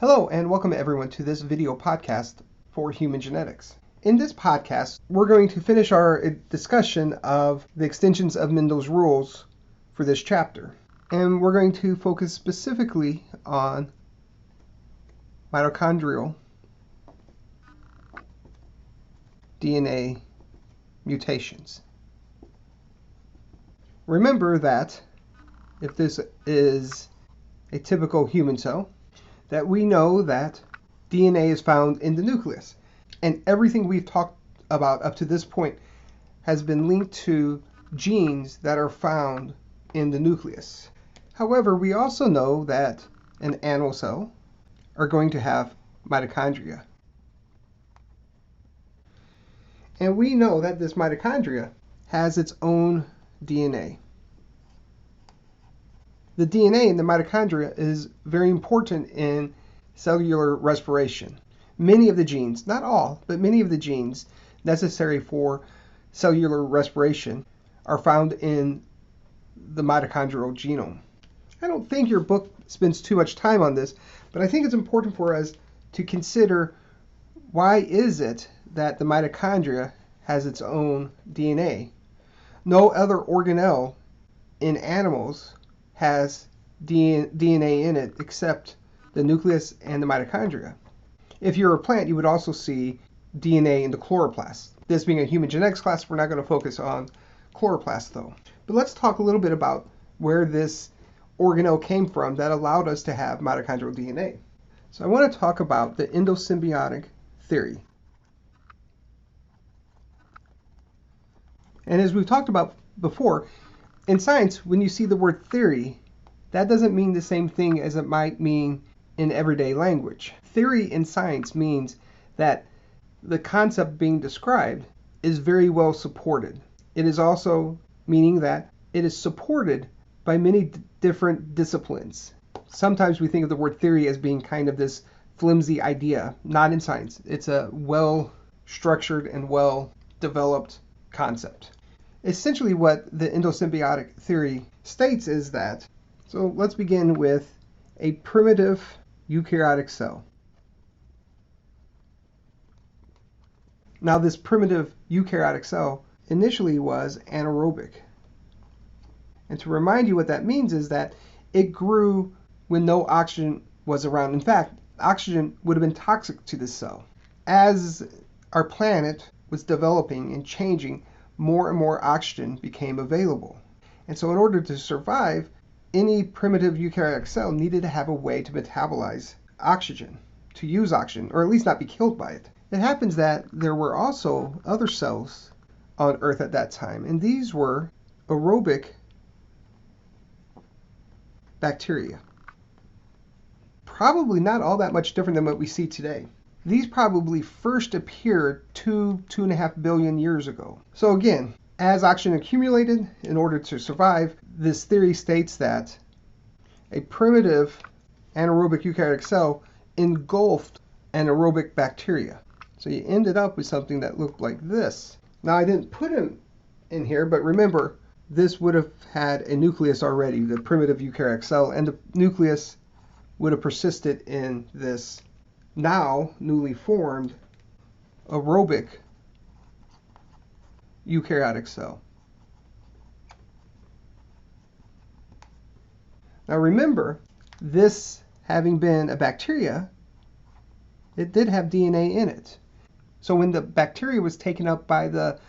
Hello and welcome everyone to this video podcast for human genetics. In this podcast, we're going to finish our discussion of the extensions of Mendel's rules for this chapter. And we're going to focus specifically on mitochondrial DNA mutations. Remember that if this is a typical human cell, that we know that DNA is found in the nucleus. And everything we've talked about up to this point has been linked to genes that are found in the nucleus. However, we also know that an animal cell are going to have mitochondria. And we know that this mitochondria has its own DNA. The DNA in the mitochondria is very important in cellular respiration. Many of the genes, not all, but many of the genes necessary for cellular respiration are found in the mitochondrial genome. I don't think your book spends too much time on this, but I think it's important for us to consider why is it that the mitochondria has its own DNA. No other organelle in animals has DNA in it except the nucleus and the mitochondria. If you're a plant, you would also see DNA in the chloroplast. This being a human genetics class, we're not going to focus on chloroplast though. But let's talk a little bit about where this organelle came from that allowed us to have mitochondrial DNA. So I want to talk about the endosymbiotic theory. And as we've talked about before, in science, when you see the word theory, that doesn't mean the same thing as it might mean in everyday language. Theory in science means that the concept being described is very well supported. It is also meaning that it is supported by many different disciplines. Sometimes we think of the word theory as being kind of this flimsy idea. Not in science. It's a well-structured and well-developed concept. Essentially what the endosymbiotic theory states is that, so let's begin with a primitive eukaryotic cell. Now this primitive eukaryotic cell initially was anaerobic. And to remind you what that means is that it grew when no oxygen was around. In fact, oxygen would have been toxic to this cell. As our planet was developing and changing, more and more oxygen became available. And so in order to survive, any primitive eukaryotic cell needed to have a way to metabolize oxygen, to use oxygen, or at least not be killed by it. It happens that there were also other cells on Earth at that time, and these were aerobic bacteria. Probably not all that much different than what we see today. These probably first appeared 2.5 billion years ago. So again, as oxygen accumulated in order to survive, this theory states that a primitive anaerobic eukaryotic cell engulfed anaerobic bacteria. So you ended up with something that looked like this. Now I didn't put them in here, but remember, this would have had a nucleus already, the primitive eukaryotic cell, and the nucleus would have persisted in this now newly formed aerobic eukaryotic cell. Now remember, this having been a bacteria, it did have DNA in it. So when the bacteria was taken up by the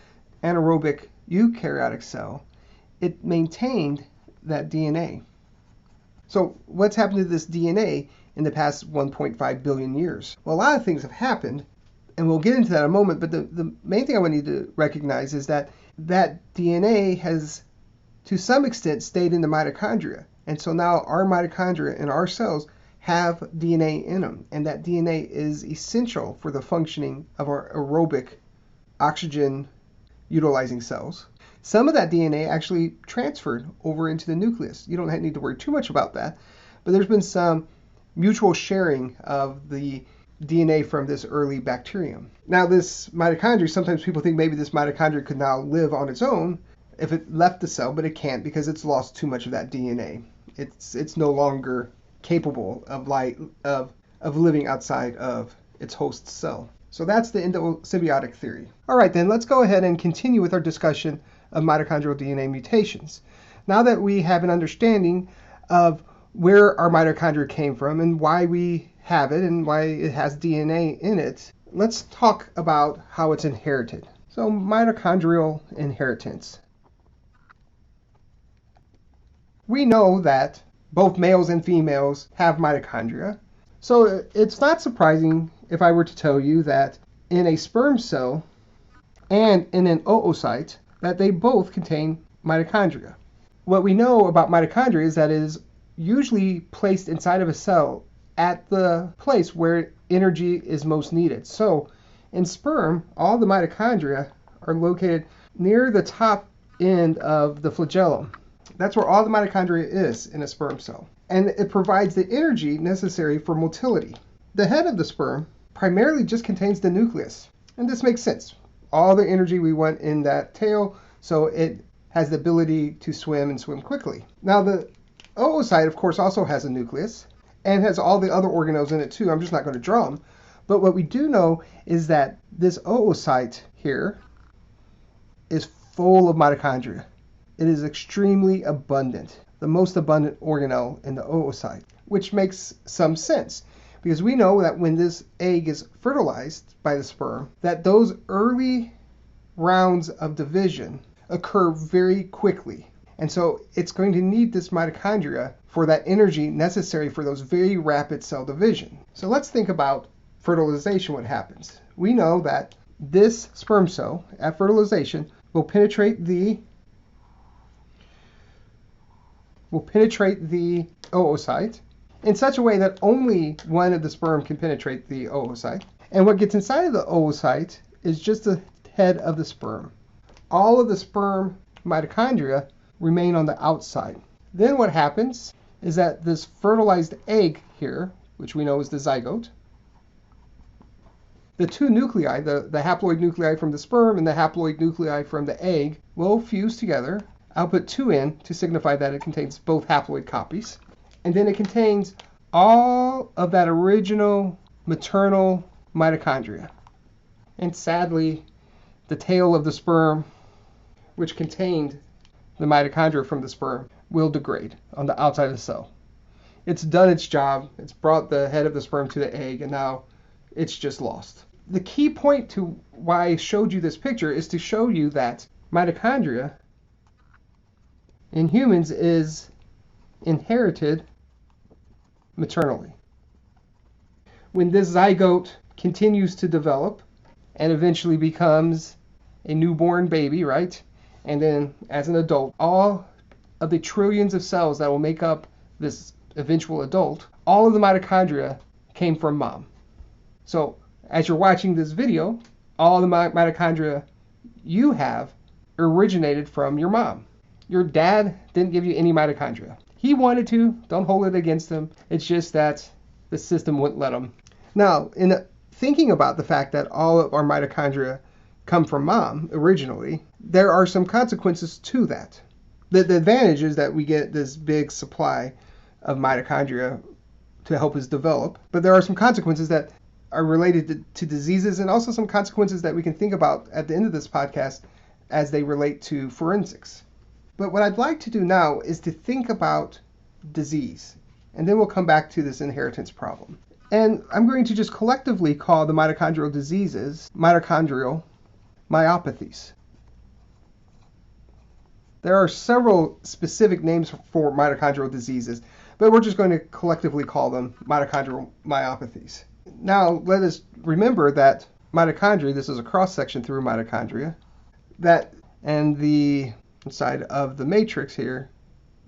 anaerobic eukaryotic cell, it maintained that DNA. So what's happened to this DNA in the past 1.5 billion years? Well, a lot of things have happened, and we'll get into that in a moment, but the main thing I want you to recognize is that that DNA has, to some extent, stayed in the mitochondria. And so now our mitochondria and our cells have DNA in them, and that DNA is essential for the functioning of our aerobic oxygen-utilizing cells. Some of that DNA actually transferred over into the nucleus. You don't need to worry too much about that, but there's been some mutual sharing of the DNA from this early bacterium. Now this mitochondria, sometimes people think maybe this mitochondria could now live on its own if it left the cell, but it can't because it's lost too much of that DNA. It's no longer capable of of living outside of its host cell. So that's the endosymbiotic theory. All right, then let's go ahead and continue with our discussion of mitochondrial DNA mutations. Now that we have an understanding of where our mitochondria came from and why we have it and why it has DNA in it, let's talk about how it's inherited. So mitochondrial inheritance. We know that both males and females have mitochondria. So it's not surprising if I were to tell you that in a sperm cell and in an oocyte that they both contain mitochondria. What we know about mitochondria is that it is usually placed inside of a cell at the place where energy is most needed. So in sperm, all the mitochondria are located near the top end of the flagellum. That's where all the mitochondria is in a sperm cell. And it provides the energy necessary for motility. The head of the sperm primarily just contains the nucleus. And this makes sense. All the energy we want in that tail, so it has the ability to swim and swim quickly. Now the oocyte, of course, also has a nucleus and has all the other organelles in it too. I'm just not going to draw them. But what we do know is that this oocyte here is full of mitochondria. It is extremely abundant, the most abundant organelle in the oocyte, which makes some sense because we know that when this egg is fertilized by the sperm, that those early rounds of division occur very quickly. And so it's going to need this mitochondria for that energy necessary for those very rapid cell division. So let's think about fertilization, what happens. We know that this sperm cell at fertilization will penetrate the oocyte in such a way that only one of the sperm can penetrate the oocyte. And what gets inside of the oocyte is just the head of the sperm. All of the sperm mitochondria remain on the outside. Then what happens is that this fertilized egg here, which we know is the zygote, the two nuclei, the haploid nuclei from the sperm and the haploid nuclei from the egg, will fuse together. I'll put 2N to signify that it contains both haploid copies. And then it contains all of that original maternal mitochondria. And sadly, the tail of the sperm, which contained the mitochondria from the sperm, will degrade on the outside of the cell. It's done its job. It's brought the head of the sperm to the egg, and now it's just lost. The key point to why I showed you this picture is to show you that mitochondria in humans is inherited maternally. When this zygote continues to develop and eventually becomes a newborn baby, right? And then as an adult, all of the trillions of cells that will make up this eventual adult, all of the mitochondria came from mom. So as you're watching this video, all the mitochondria you have originated from your mom. Your dad didn't give you any mitochondria. He wanted to, don't hold it against him. It's just that the system wouldn't let him. Now, in thinking about the fact that all of our mitochondria come from mom originally, there are some consequences to that. The advantage is that we get this big supply of mitochondria to help us develop, but there are some consequences that are related to diseases and also some consequences that we can think about at the end of this podcast as they relate to forensics. But what I'd like to do now is to think about disease, and then we'll come back to this inheritance problem. And I'm going to just collectively call the mitochondrial diseases mitochondrial myopathies. There are several specific names for mitochondrial diseases, but we're just going to collectively call them mitochondrial myopathies. Now, let us remember that mitochondria, this is a cross-section through mitochondria, that and the inside of the matrix here,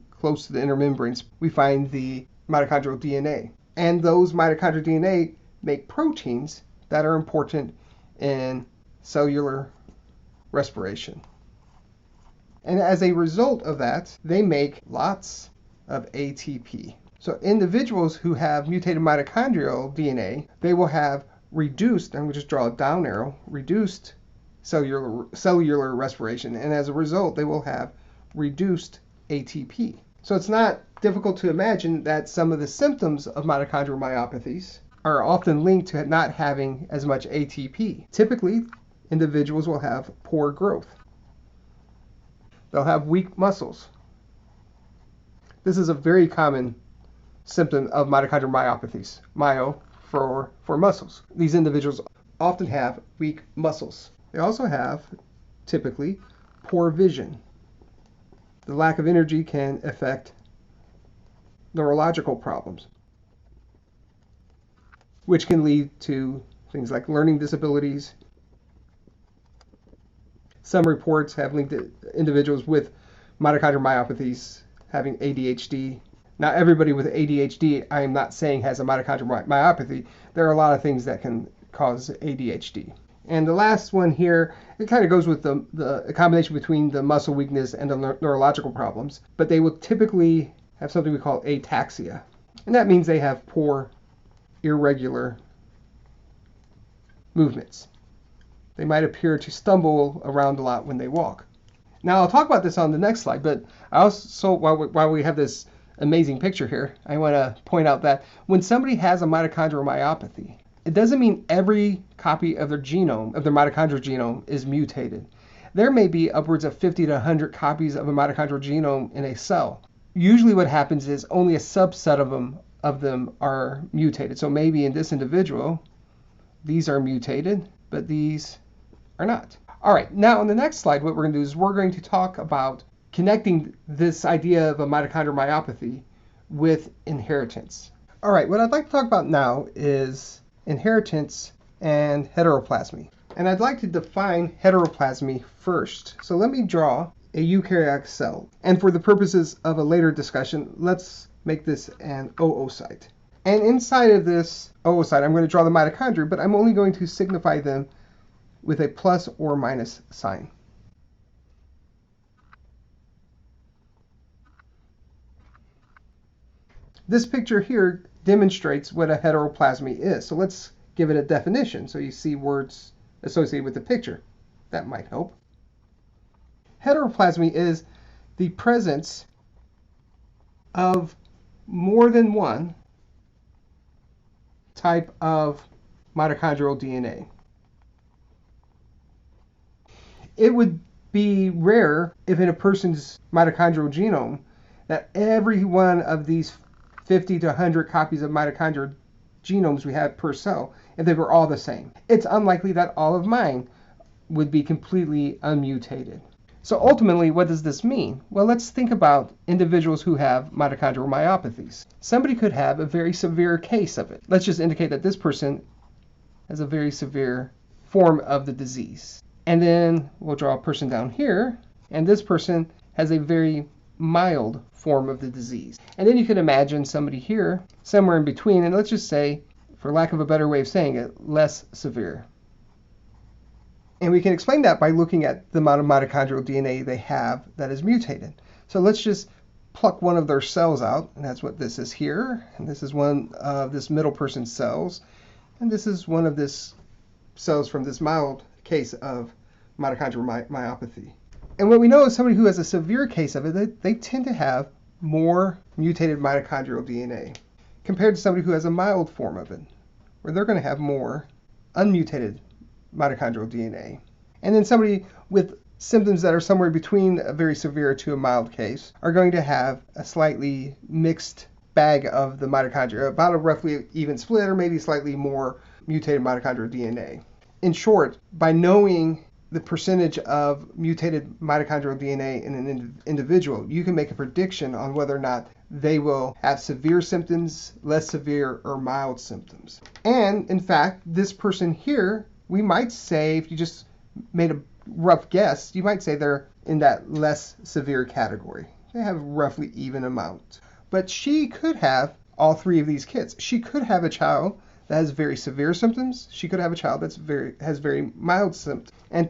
close to the inner membranes, we find the mitochondrial DNA. And those mitochondrial DNA make proteins that are important in cellular respiration. And as a result of that, they make lots of ATP. So individuals who have mutated mitochondrial DNA, they will have reduced, I'm going to just draw a down arrow, reduced cellular respiration. And as a result, they will have reduced ATP. So it's not difficult to imagine that some of the symptoms of mitochondrial myopathies are often linked to not having as much ATP. Typically, individuals will have poor growth. They'll have weak muscles. This is a very common symptom of mitochondrial myopathies. Myo for muscles. These individuals often have weak muscles. They also have, typically, poor vision. The lack of energy can affect neurological problems, which can lead to things like learning disabilities. Some reports have linked individuals with mitochondrial myopathies having ADHD. Now, everybody with ADHD, I am not saying has a mitochondrial myopathy. There are a lot of things that can cause ADHD. And the last one here, it kind of goes with the combination between the muscle weakness and the neurological problems, but they will typically have something we call ataxia. And that means they have poor, irregular movements. They might appear to stumble around a lot when they walk. Now, I'll talk about this on the next slide, but I also, while we have this amazing picture here, I want to point out that when somebody has a mitochondrial myopathy, it doesn't mean every copy of their genome, of their mitochondrial genome, is mutated. There may be upwards of 50 to 100 copies of a mitochondrial genome in a cell. Usually what happens is only a subset of them are mutated. So maybe in this individual, these are mutated, but these are not. All right, now on the next slide, what we're going to do is we're going to talk about connecting this idea of a mitochondrial myopathy with inheritance. All right, what I'd like to talk about now is inheritance and heteroplasmy. And I'd like to define heteroplasmy first. So let me draw a eukaryotic cell. And for the purposes of a later discussion, let's make this an oocyte. And inside of this oocyte, I'm going to draw the mitochondria, but I'm only going to signify them with a plus or minus sign. This picture here demonstrates what a heteroplasmy is. So let's give it a definition so you see words associated with the picture. That might help. Heteroplasmy is the presence of more than one type of mitochondrial DNA. It would be rare if in a person's mitochondrial genome that every one of these 50 to 100 copies of mitochondrial genomes we have per cell, if they were all the same. It's unlikely that all of mine would be completely unmutated. So ultimately, what does this mean? Well, let's think about individuals who have mitochondrial myopathies. Somebody could have a very severe case of it. Let's just indicate that this person has a very severe form of the disease. And then we'll draw a person down here, and this person has a very mild form of the disease. And then you can imagine somebody here, somewhere in between, and let's just say, for lack of a better way of saying it, less severe. And we can explain that by looking at the amount of mitochondrial DNA they have that is mutated. So let's just pluck one of their cells out, and that's what this is here. And this is one of this middle person's cells. And this is one of this cells from this mild case of mitochondrial myopathy. And what we know is somebody who has a severe case of it, they tend to have more mutated mitochondrial DNA compared to somebody who has a mild form of it, where they're going to have more unmutated mitochondrial DNA. And then somebody with symptoms that are somewhere between a very severe to a mild case are going to have a slightly mixed bag of the mitochondria, about a roughly even split or maybe slightly more mutated mitochondrial DNA. In short, by knowing the percentage of mutated mitochondrial DNA in an individual, you can make a prediction on whether or not they will have severe symptoms, less severe, or mild symptoms. And in fact, this person here, we might say, if you just made a rough guess, you might say they're in that less severe category. They have roughly even amount. But she could have all three of these kids. She could have a child that has very severe symptoms. She could have a child that has very mild symptoms. And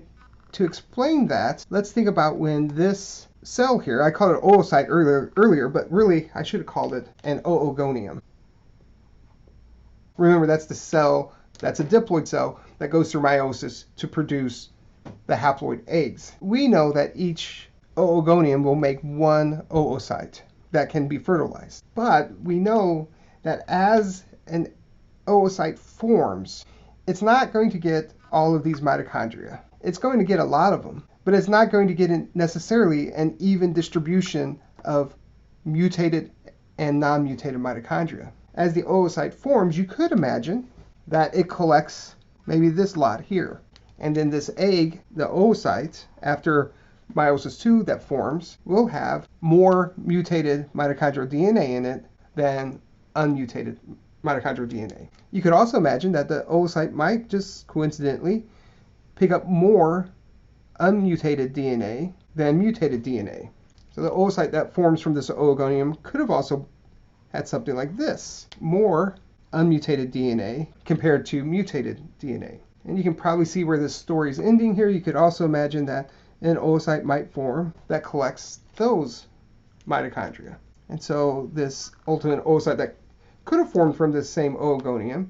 to explain that, let's think about when this cell here, I called it oocyte earlier, but really I should have called it an oogonium. Remember, that's the cell, that's a diploid cell that goes through meiosis to produce the haploid eggs. We know that each oogonium will make one oocyte that can be fertilized. But we know that as an oocyte forms, it's not going to get all of these mitochondria. It's going to get a lot of them, but it's not going to get necessarily an even distribution of mutated and non-mutated mitochondria. As the oocyte forms, you could imagine that it collects maybe this lot here. And then this egg, the oocyte, after meiosis II that forms, will have more mutated mitochondrial DNA in it than unmutated mitochondrial DNA. You could also imagine that the oocyte might just coincidentally pick up more unmutated DNA than mutated DNA. So the oocyte that forms from this oogonium could have also had something like this, more unmutated DNA compared to mutated DNA. And you can probably see where this story is ending here. You could also imagine that an oocyte might form that collects those mitochondria. And so this ultimate oocyte that could have formed from this same oogonium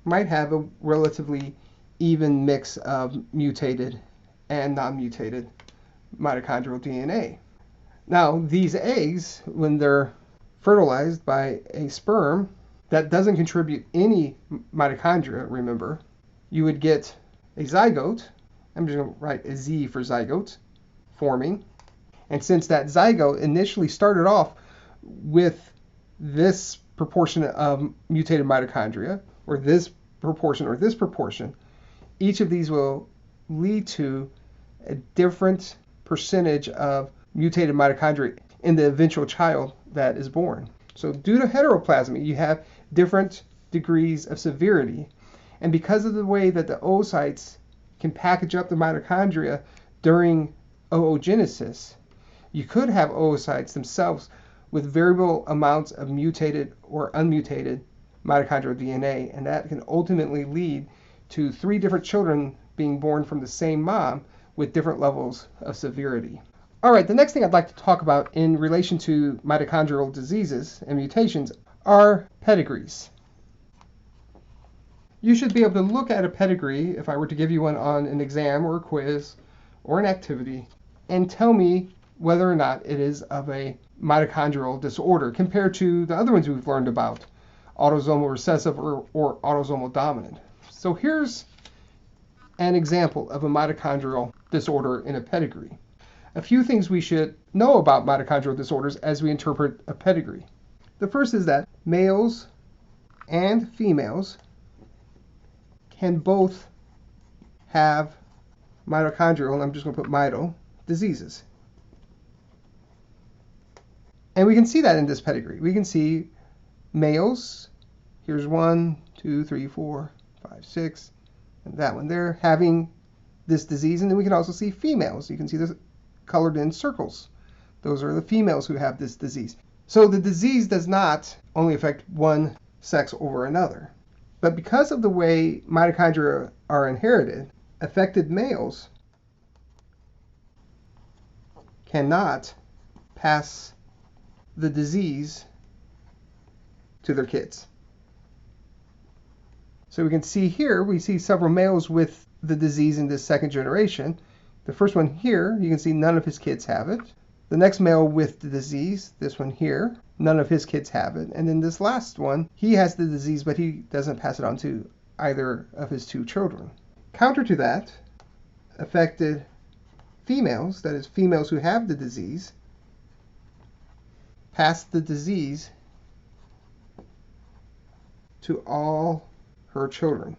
might have a relatively even mix of mutated and non-mutated mitochondrial DNA. Now, these eggs, when they're fertilized by a sperm that doesn't contribute any mitochondria, remember, you would get a zygote. I'm just going to write a Z for zygote, forming. And since that zygote initially started off with this proportion of mutated mitochondria, or this proportion, each of these will lead to a different percentage of mutated mitochondria in the eventual child that is born. So due to heteroplasmy, you have different degrees of severity. And because of the way that the oocytes can package up the mitochondria during oogenesis, you could have oocytes themselves with variable amounts of mutated or unmutated mitochondrial DNA, and that can ultimately lead to 3 different children being born from the same mom with different levels of severity. All right, the next thing I'd like to talk about in relation to mitochondrial diseases and mutations are pedigrees. You should be able to look at a pedigree, if I were to give you one on an exam or a quiz or an activity, and tell me whether or not it is of a mitochondrial disorder compared to the other ones we've learned about, autosomal recessive or autosomal dominant. So here's an example of a mitochondrial disorder in a pedigree. A few things we should know about mitochondrial disorders as we interpret a pedigree. The first is that males and females can both have mitochondrial, and I'm just going to put mito, diseases. And we can see that in this pedigree. We can see males, here's 1, 2, 3, 4, 5, 6, and that one there, having this disease. And then we can also see females. You can see this colored in circles. Those are the females who have this disease. So the disease does not only affect one sex over another. But because of the way mitochondria are inherited, affected males cannot pass the disease to their kids. So we can see here, we see several males with the disease in this second generation. The first one here, you can see none of his kids have it. The next male with the disease, this one here, none of his kids have it. And then this last one, he has the disease, but he doesn't pass it on to either of his 2 children. Counter to that, affected females, that is females who have the disease, pass the disease to all her children.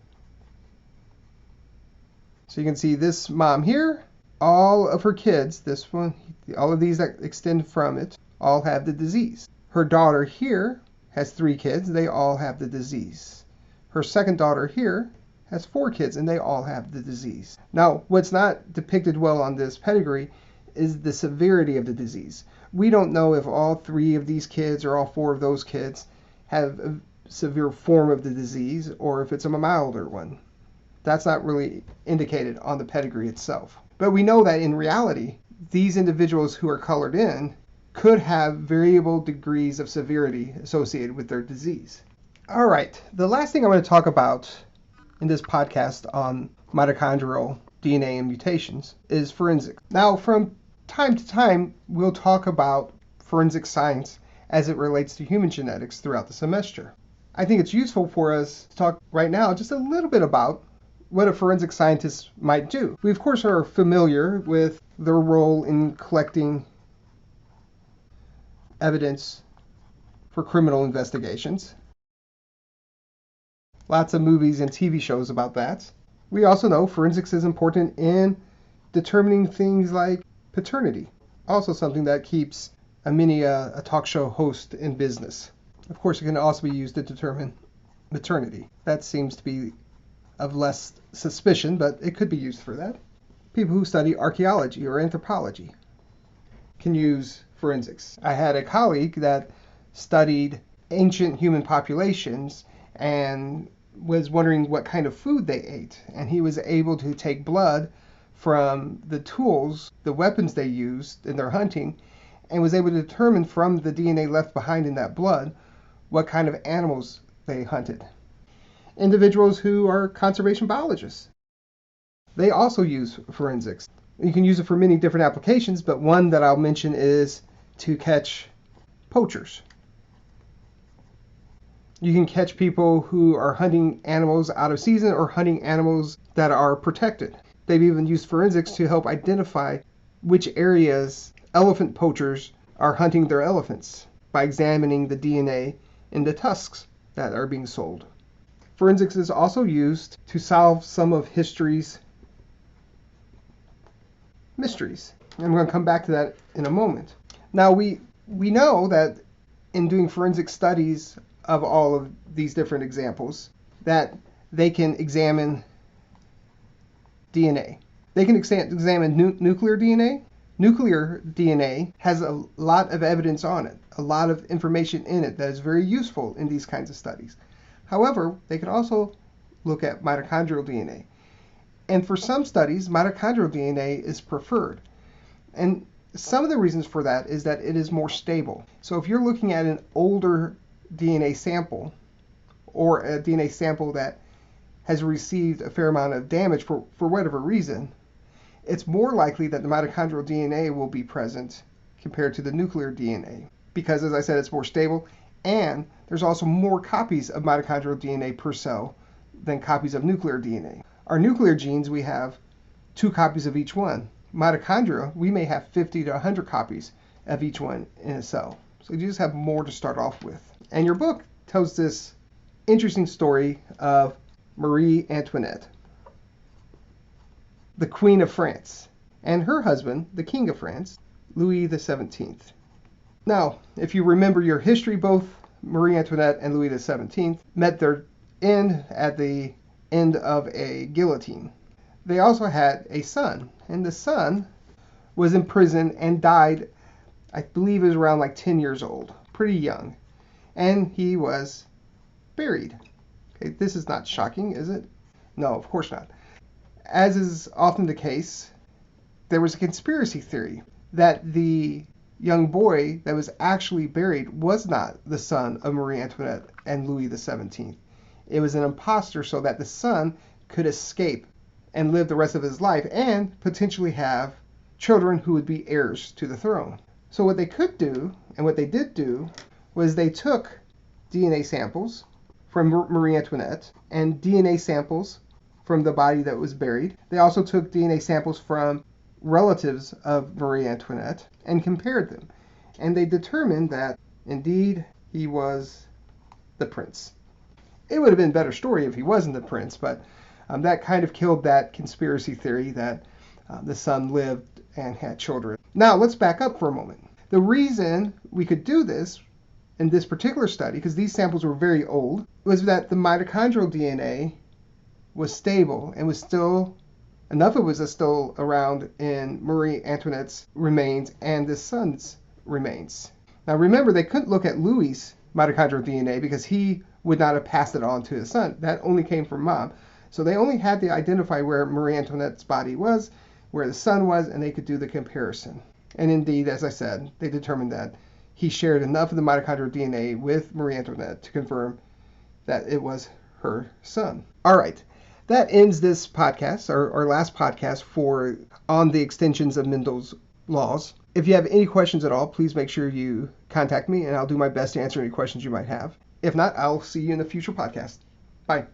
So you can see this mom here, all of her kids, this one, all of these that extend from it, all have the disease. Her daughter here has 3 kids, they all have the disease. Her second daughter here has 4 kids, and they all have the disease. Now, what's not depicted well on this pedigree is the severity of the disease. We don't know if all 3 of these kids or all 4 of those kids have a severe form of the disease, or if it's a milder one. That's not really indicated on the pedigree itself. But we know that in reality, these individuals who are colored in could have variable degrees of severity associated with their disease. All right, the last thing I want to talk about in this podcast on mitochondrial DNA and mutations is forensics. Now, from time to time, we'll talk about forensic science as it relates to human genetics throughout the semester. I think it's useful for us to talk right now just a little bit about what a forensic scientist might do. We, of course, are familiar with their role in collecting evidence for criminal investigations. Lots of movies and TV shows about that. We also know forensics is important in determining things like paternity. Also something that keeps a talk show host in business. Of course, it can also be used to determine maternity. That seems to be of less suspicion, but it could be used for that. People who study archaeology or anthropology can use forensics. I had a colleague that studied ancient human populations and was wondering what kind of food they ate. And he was able to take blood from the tools, the weapons they used in their hunting, and was able to determine from the DNA left behind in that blood what kind of animals they hunted. Individuals who are conservation biologists, they also use forensics. You can use it for many different applications, but one that I'll mention is to catch poachers. You can catch people who are hunting animals out of season or hunting animals that are protected. They've even used forensics to help identify which areas elephant poachers are hunting their elephants by examining the DNA in the tusks that are being sold. Forensics is also used to solve some of history's mysteries. I'm going to come back to that in a moment. Now, we know that in doing forensic studies of all of these different examples, that they can examine DNA. They can examine nuclear DNA. Nuclear DNA has a lot of evidence on it, a lot of information in it that is very useful in these kinds of studies. However, they can also look at mitochondrial DNA. And for some studies, mitochondrial DNA is preferred. And some of the reasons for that is that it is more stable. So if you're looking at an older DNA sample, or a DNA sample that has received a fair amount of damage for whatever reason, it's more likely that the mitochondrial DNA will be present compared to the nuclear DNA. Because, as I said, it's more stable, and there's also more copies of mitochondrial DNA per cell than copies of nuclear DNA. Our nuclear genes, we have 2 copies of each one. Mitochondria, we may have 50 to 100 copies of each one in a cell. So you just have more to start off with. And your book tells this interesting story of Marie Antoinette, the Queen of France, and her husband, the King of France, Louis XVII. Now, if you remember your history, both Marie Antoinette and Louis XVII met their end at the end of a guillotine. They also had a son, and the son was in prison and died, I believe it was around like 10 years old, pretty young, and he was buried. Okay, this is not shocking, is it? No, of course not. As is often the case, there was a conspiracy theory that the young boy that was actually buried was not the son of Marie Antoinette and Louis XVII. It was an imposter so that the son could escape and live the rest of his life and potentially have children who would be heirs to the throne. So what they could do, and what they did do, was they took DNA samples from Marie Antoinette and DNA samples from the body that was buried. They also took DNA samples from relatives of Marie Antoinette and compared them. And they determined that, indeed, he was the prince. It would have been a better story if he wasn't the prince, but that kind of killed that conspiracy theory that the son lived and had children. Now, let's back up for a moment. The reason we could do this in this particular study, because these samples were very old, was that the mitochondrial DNA was stable and was still, enough of it was still around in Marie Antoinette's remains and the son's remains. Now remember, they couldn't look at Louis' mitochondrial DNA because he would not have passed it on to his son. That only came from mom. So they only had to identify where Marie Antoinette's body was, where the son was, and they could do the comparison. And indeed, as I said, they determined that he shared enough of the mitochondrial DNA with Marie Antoinette to confirm that it was her son. All right, that ends this podcast, our last podcast on the extensions of Mendel's laws. If you have any questions at all, please make sure you contact me, and I'll do my best to answer any questions you might have. If not, I'll see you in a future podcast. Bye.